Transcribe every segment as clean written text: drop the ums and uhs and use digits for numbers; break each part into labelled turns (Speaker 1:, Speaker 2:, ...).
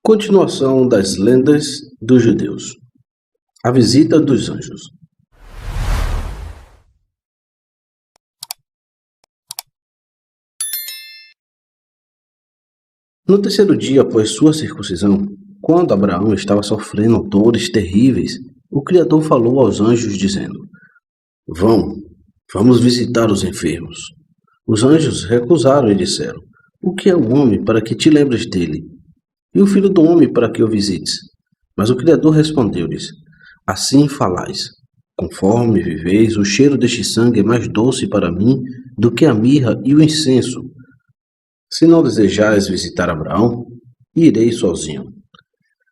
Speaker 1: Continuação das lendas dos judeus. A visita dos anjos. No terceiro dia após sua circuncisão, quando Abraão estava sofrendo dores terríveis, o Criador falou aos anjos dizendo: Vamos visitar os enfermos. Os anjos recusaram e disseram: O que é o homem para que te lembres dele? E o filho do homem para que o visites? Mas o Criador respondeu-lhes: Assim falais. Conforme viveis, o cheiro deste sangue é mais doce para mim do que a mirra e o incenso. Se não desejais visitar Abraão, irei sozinho.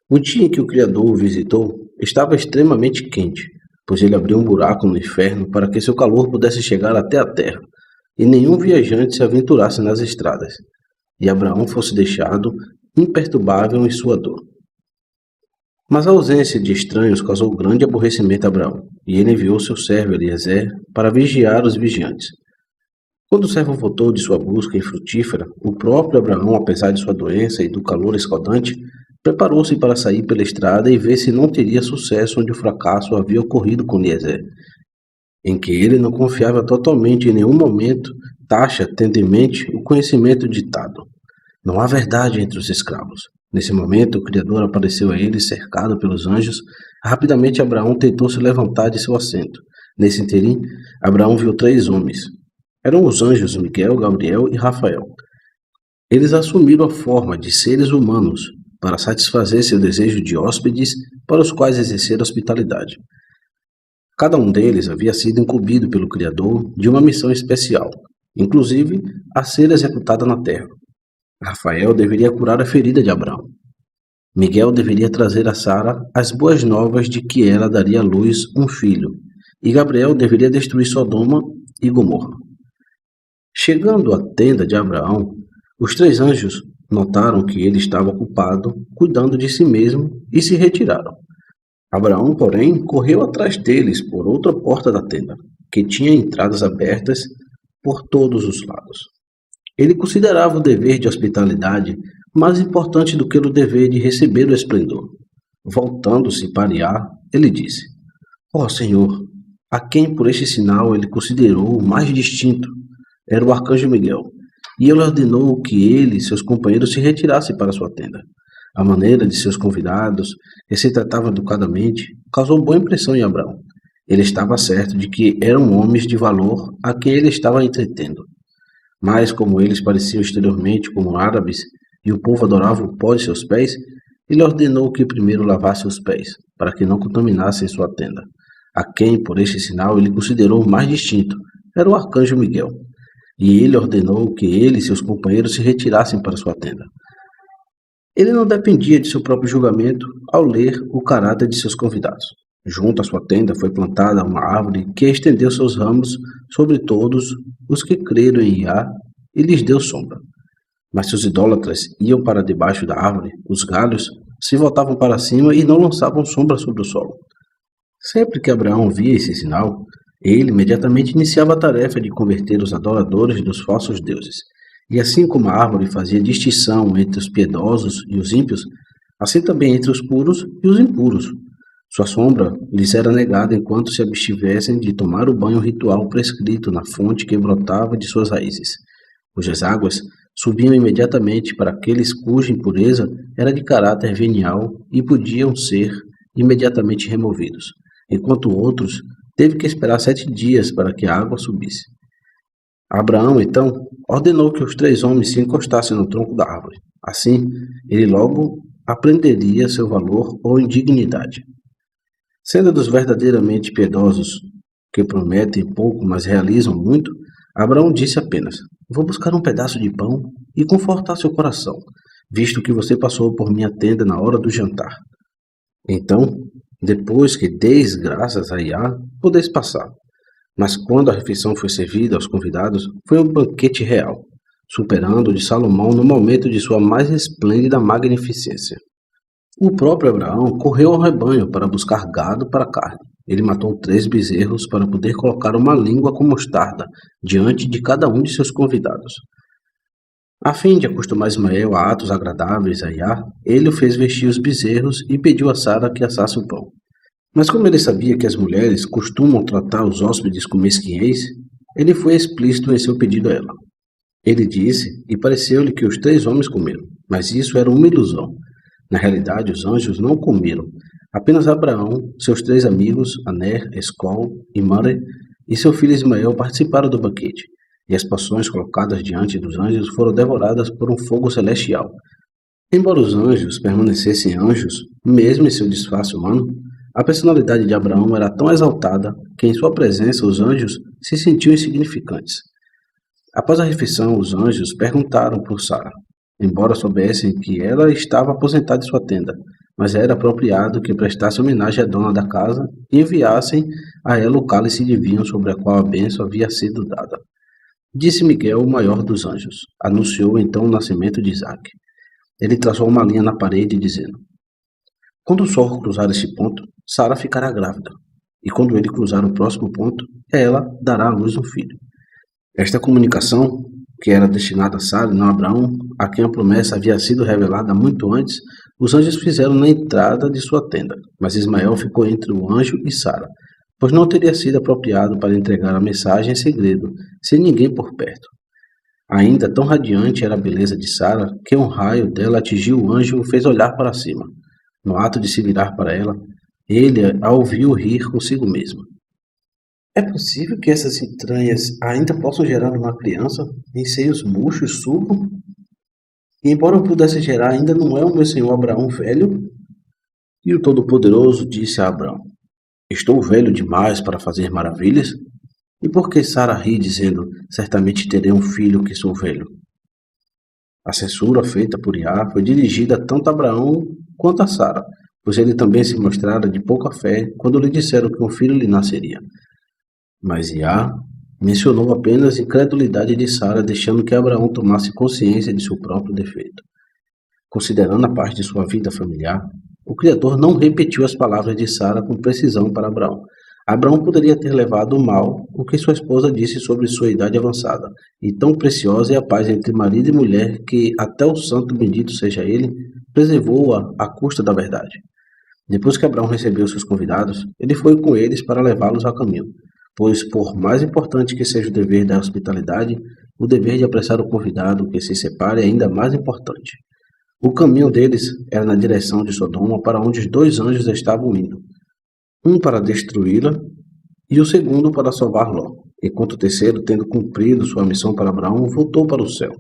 Speaker 1: O dia em que o Criador o visitou estava extremamente quente, pois ele abriu um buraco no inferno para que seu calor pudesse chegar até a terra, e nenhum viajante se aventurasse nas estradas, e Abraão fosse deixado imperturbável em sua dor. Mas a ausência de estranhos causou grande aborrecimento a Abraão, e ele enviou seu servo Eliezer para vigiar os vigiantes. Quando o servo voltou de sua busca infrutífera, o próprio Abraão, apesar de sua doença e do calor escaldante, preparou-se para sair pela estrada e ver se não teria sucesso onde o fracasso havia ocorrido com Eliezer, em que ele não confiava totalmente em nenhum momento, taxa tendo em mente o conhecimento ditado: Não há verdade entre os escravos. Nesse momento, o Criador apareceu a ele, cercado pelos anjos. Rapidamente, Abraão tentou se levantar de seu assento. Nesse interim, Abraão viu 3 homens. Eram os anjos Miguel, Gabriel e Rafael. Eles assumiram a forma de seres humanos para satisfazer seu desejo de hóspedes para os quais exercer hospitalidade. Cada um deles havia sido incumbido pelo Criador de uma missão especial, inclusive a ser executada na terra. Rafael deveria curar a ferida de Abraão. Miguel deveria trazer a Sara as boas novas de que ela daria à luz um filho, e Gabriel deveria destruir Sodoma e Gomorra. Chegando à tenda de Abraão, os 3 anjos notaram que ele estava ocupado cuidando de si mesmo e se retiraram. Abraão, porém, correu atrás deles por outra porta da tenda, que tinha entradas abertas por todos os lados. Ele considerava o dever de hospitalidade mais importante do que o dever de receber o esplendor. Voltando-se para Iá, ele disse: Ó Senhor, a quem por este sinal ele considerou o mais distinto era o arcanjo Miguel, e ele ordenou que ele e seus companheiros se retirassem para sua tenda. A maneira de seus convidados, que se tratavam educadamente, causou boa impressão em Abraão. Ele estava certo de que eram homens de valor a quem ele estava entretendo. Mas, como eles pareciam exteriormente como árabes, e o povo adorava o pó de seus pés, ele ordenou que primeiro lavasse os pés, para que não contaminassem sua tenda. A quem, por este sinal, ele considerou mais distinto era o arcanjo Miguel. E ele ordenou que ele e seus companheiros se retirassem para sua tenda. Ele não dependia de seu próprio julgamento ao ler o caráter de seus convidados. Junto à sua tenda foi plantada uma árvore que estendeu seus ramos sobre todos os que creram em Iá e lhes deu sombra. Mas se os idólatras iam para debaixo da árvore, os galhos se voltavam para cima e não lançavam sombra sobre o solo. Sempre que Abraão via esse sinal, ele imediatamente iniciava a tarefa de converter os adoradores dos falsos deuses. E assim como a árvore fazia distinção entre os piedosos e os ímpios, assim também entre os puros e os impuros. Sua sombra lhes era negada enquanto se abstivessem de tomar o banho ritual prescrito na fonte que brotava de suas raízes, cujas águas subiam imediatamente para aqueles cuja impureza era de caráter venial e podiam ser imediatamente removidos, enquanto outros teve que esperar 7 dias para que a água subisse. Abraão, então, ordenou que os 3 homens se encostassem no tronco da árvore. Assim, ele logo aprenderia seu valor ou indignidade. Sendo dos verdadeiramente piedosos, que prometem pouco, mas realizam muito, Abraão disse apenas: Vou buscar um pedaço de pão e confortar seu coração, visto que você passou por minha tenda na hora do jantar. Então, depois que deis graças a Iá, podeis passar. Mas quando a refeição foi servida aos convidados, foi um banquete real, superando o de Salomão no momento de sua mais esplêndida magnificência. O próprio Abraão correu ao rebanho para buscar gado para carne. Ele matou 3 bezerros para poder colocar uma língua com mostarda diante de cada um de seus convidados. A fim de acostumar Ismael a atos agradáveis a Iá, ele o fez vestir os bezerros e pediu a Sara que assasse o pão. Mas como ele sabia que as mulheres costumam tratar os hóspedes com mesquinhez, ele foi explícito em seu pedido a ela. Ele disse, e pareceu-lhe que os 3 homens comeram, mas isso era uma ilusão. Na realidade, os anjos não comeram. Apenas Abraão, seus 3 amigos, Aner, Escol e Mamre, e seu filho Ismael participaram do banquete, e as porções colocadas diante dos anjos foram devoradas por um fogo celestial. Embora os anjos permanecessem anjos, mesmo em seu disfarce humano, a personalidade de Abraão era tão exaltada que em sua presença os anjos se sentiam insignificantes. Após a refeição, os anjos perguntaram por Sara, embora soubessem que ela estava aposentada em sua tenda, mas era apropriado que prestassem homenagem à dona da casa e enviassem a ela o cálice de vinho sobre a qual a bênção havia sido dada. Disse Miguel, o maior dos anjos. Anunciou então o nascimento de Isaque. Ele traçou uma linha na parede, dizendo: quando o sol cruzar este ponto, Sara ficará grávida, e quando ele cruzar o próximo ponto, ela dará à luz um filho. Esta comunicação, que era destinada a Sara e não a Abraão, a quem a promessa havia sido revelada muito antes, os anjos fizeram na entrada de sua tenda, mas Ismael ficou entre o anjo e Sara, pois não teria sido apropriado para entregar a mensagem em segredo, sem ninguém por perto. Ainda tão radiante era a beleza de Sara, que um raio dela atingiu o anjo e o fez olhar para cima. No ato de se virar para ela, ele a ouviu rir consigo mesmo. É possível que essas entranhas ainda possam gerar uma criança em seios murchos e suco? E embora eu pudesse gerar, ainda não é o meu senhor Abraão velho? E o Todo-Poderoso disse a Abraão: estou velho demais para fazer maravilhas? E por que Sara ri, dizendo: certamente terei um filho que sou velho? A censura feita por Iá foi dirigida tanto a Abraão quanto a Sara, pois ele também se mostrara de pouca fé quando lhe disseram que um filho lhe nasceria. Mas Iá mencionou apenas a incredulidade de Sara, deixando que Abraão tomasse consciência de seu próprio defeito. Considerando a parte de sua vida familiar, o Criador não repetiu as palavras de Sara com precisão para Abraão. Abraão poderia ter levado mal o que sua esposa disse sobre sua idade avançada, e tão preciosa é a paz entre marido e mulher que até o santo bendito seja ele, preservou-a à custa da verdade. Depois que Abraão recebeu seus convidados, ele foi com eles para levá-los a caminho, pois por mais importante que seja o dever da hospitalidade, o dever de apressar o convidado que se separe é ainda mais importante. O caminho deles era na direção de Sodoma, para onde os 2 anjos estavam indo, um para destruí-la e o segundo para salvar Ló, enquanto o terceiro, tendo cumprido sua missão para Abraão, voltou para o céu.